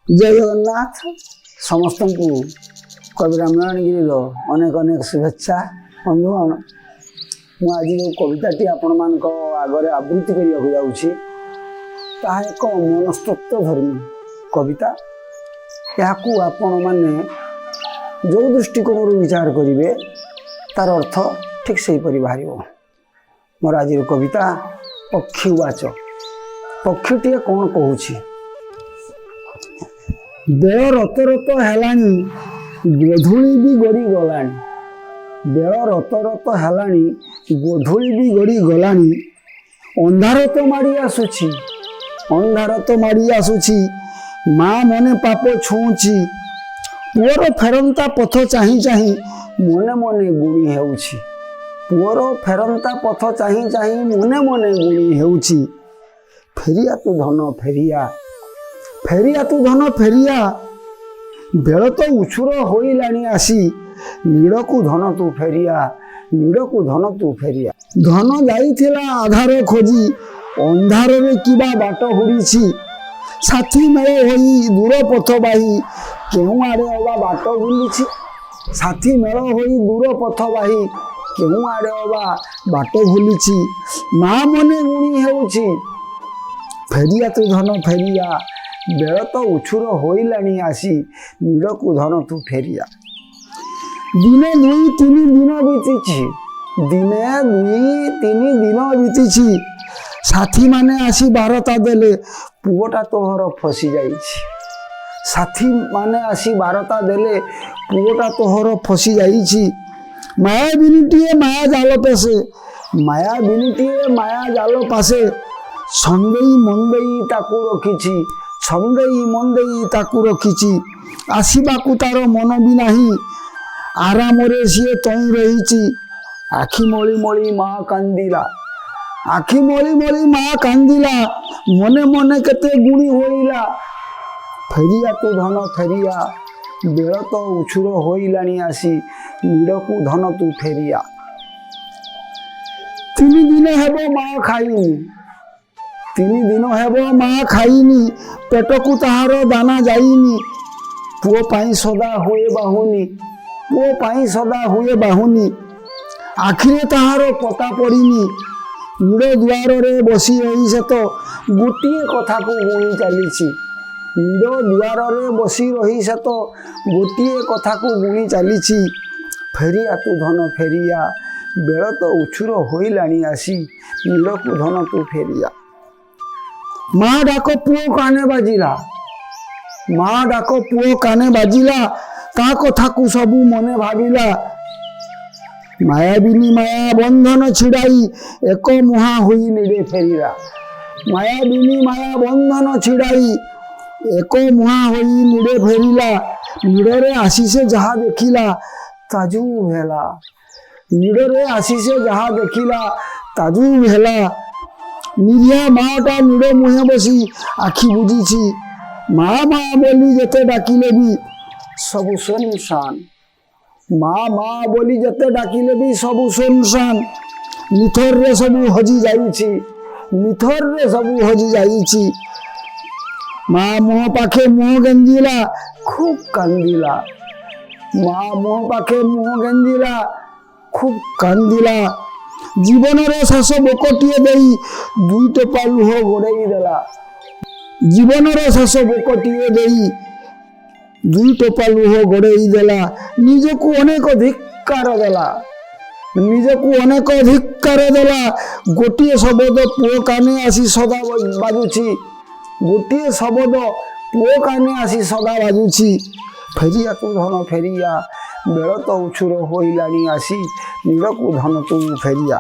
जय जगन्नाथ समस्त को कवि रामनारायणगिरी अनेक अनेक शुभेच्छा। बंधुगण मुझे जो कविताटी आपण मान आगे आवृत्ति करने जाऊँगी ताहा एक मनस्तत्व धर्मी कविता। या आपण मैंने जो दृष्टिकोण विचार करेंगे तार अर्थ ठीक से बाहर। मोर आज कविता पक्षीवाच। पक्षीटे कौन कहूँ बेल रत रत हेलानी गोधूली भी गड़ी गलानी। बेल रत रत हेलानी गोधूली भी गड़ी गलानी। अंधार तो माड़ी आसुची अंधार तो माड़ी आसुची माँ मने पाप छुँची। पुअर फेरंता पथ चाही चाही मने मने गुणी हेउची। पुअर फेरंता पथ चाही चाही मने मने गुणी हेउची। फेरिया तू धन फेरिया फेरिया तू धन फेरिया। बेल तो उछुर होइलानी आसी नीड़ को धन तू फेरिया नीड़ को धन तू फेरिया। धन जाइथिला आधार खोजी अंधार रे किबा बाट हुड़ीची। साथी मेल होई दूर पथ बाही केहू आड़े अबा बाट बुलीची। साथी मेल होई दूर पथ बाही केहू आड़े अबा बाट भूलीची। माँ मने गुणी हेउची फेरिया तू धन फेरिया। बेल तो उछुर होइलानी आसी नीड़ को धन तू फेरिया। दिने दुई तीन दिन बीतीची दिने दुई तीन दिन बीतीची। साथी माने आसी बारता देले पुओटा तोहर फसी जाइछि। साथी माने आसी बारता देले पुओटा तोहर फसी जाइछि। माया बिनिटिए माया जाल पासे माया बिनिटिए माया जाल पासे। संदेई मंदेई ताकू रखिछि संदेई मंदेई ताकू रखिछि। आसीबाकू तार मन भी नाही आराम रे सीए तई रहिछि। आखि मळी मळी माँ कांदिला आखि मळी मळी माँ कांदिला। मने मने केते गुणी होइला फेरिया तू धन फेरिया। बेल तो उछुर होइलानी आसी नीड़ को धन तू फेरिया। तीन दिन हेबो माँ खाइनी तीन दिन हेबो माँ खाइनी। पेट को ताहार दाना जाइनी। पुओ पाई सदा हुए बाहुनी पुओ पाई सदा हुए बाहुनी। आखिरे ताहार पता पड़िनी नीड़ दुआर रे बसी रही से तो गोटे कथा को गुणी चलीछि। नीड़ दुआर रे बसी रही से तो गोटे कथा को गुणी चलीछि। फेरिया तू धन फेरिया। बेल तो उछुर होइलानी आसी नीड़ को धन तू फेरिया। माँ डाक पुओ काने बाजिला माँ डाक पुओ काने बाजिला। ता कथा को सबू मने भाविला। माया बिनी माया बंधन छिड़ाई एक मुहा हुई नीड़े फेरिला। माया बिनी माया बंधन छिड़ाई एक मुहा हुई नीड़े फेरिला। नीड़े आसी से जहा देखिला ताजू हेला नीड़े आसी से जहा देखिला ताजू हेला। निरिया माँटा नीड़ मुहे बसी आखि बुझीछि। माँ माँ बोली जते डाकिले भी सबु सुनसान। माँ माँ बोली जते डाकिले भी सबु सुनसान। निथर रे सबु हजी जाइछि निथर रे सबु हजी जाइछि। माँ मुह पाखे मुह गंजिला खूब कांदिला। माँ मुह पाखे मुह गंजिला खूब कांदिला। जीवन रे शेष बोकटिए देई दुई टोपा लुह गोड़ेई देला। जीवन रे शेष बोकटिए देई दुई टोपा लुह गोड़ेई देला। निजकू अनेक धिक्कार देला निजकू अनेक धिक्कार देला। गोटे शब्द पुओ काने आसी सदा बाजुछि गोटे शब्द पुओ काने आसी सदा बाजुछि। फेरिया तू धन फेरिया। बेल तो उछुर होइलानी आसी नीड़ को धन तू फेरिया।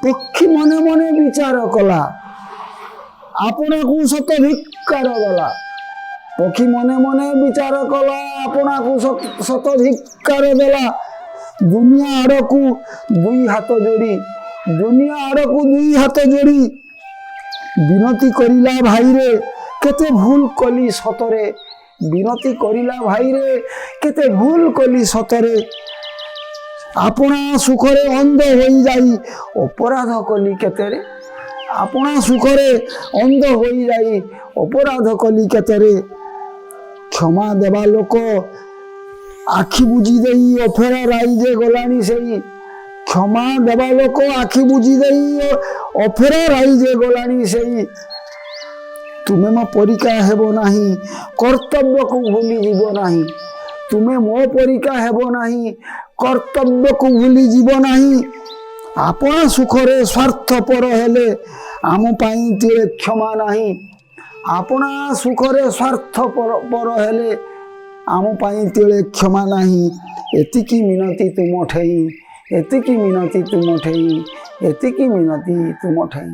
पक्षी मने मने विचार कला आपना को सत धिक्कार देला। पक्षी मने मने विचार कला आपना को सत धिक्कार देला। दुनिया आड़ को दुई हाथ जोड़ी दुनिया आड़ को दुई हाथ जोड़ी विनती करिला भाई रे केते भूल कली सतरे। विनती करिला भाई रे केते भूल कली सतरे। आपना सुखरे अंध होई जाई अपराध कली केतेरे। आपना सुखरे अंध होई जाई अपराध कली केतेरे। କ୍ଷମା ଦେବା ଲୋକ ଆଖି ବୁଜି ଦେଇ ଅଫେରା ରାଇଜେ ଗଲାଣି ସେଇ କ୍ଷମା ଦେବା ଲୋକ ଆଖି ବୁଜି ଦେଇ ଅଫେରା ରାଇଜେ ଗଲାଣି ସେଇ ତୁମେ ମୋ ପରିକା ହେବ ନାହିଁ କର୍ତ୍ତବ୍ୟକୁ ଭୁଲି ଯିବ ନାହିଁ ତୁମେ ମୋ ପରିକା ହେବ ନାହିଁ କର୍ତ୍ତବ୍ୟକୁ ଭୁଲି ଯିବ ନାହିଁ ଆପଣା ସୁଖରେ ସ୍ୱାର୍ଥପର ହେଲେ ଆମ ପାଇଁ ତିଳେ କ୍ଷମା ନାହିଁ ଆପଣା ସୁଖରେ ସ୍ୱାର୍ଥପର ହେଲେ ଆମ ପାଇଁ ତିଳେ କ୍ଷମା ନାହିଁ ଏତିକି ମିନତି ତୁମଠେଇ ଏତିକି ମିନତି ତୁମଠେଇ ଏତିକି ମିନତି ତୁମଠେଇ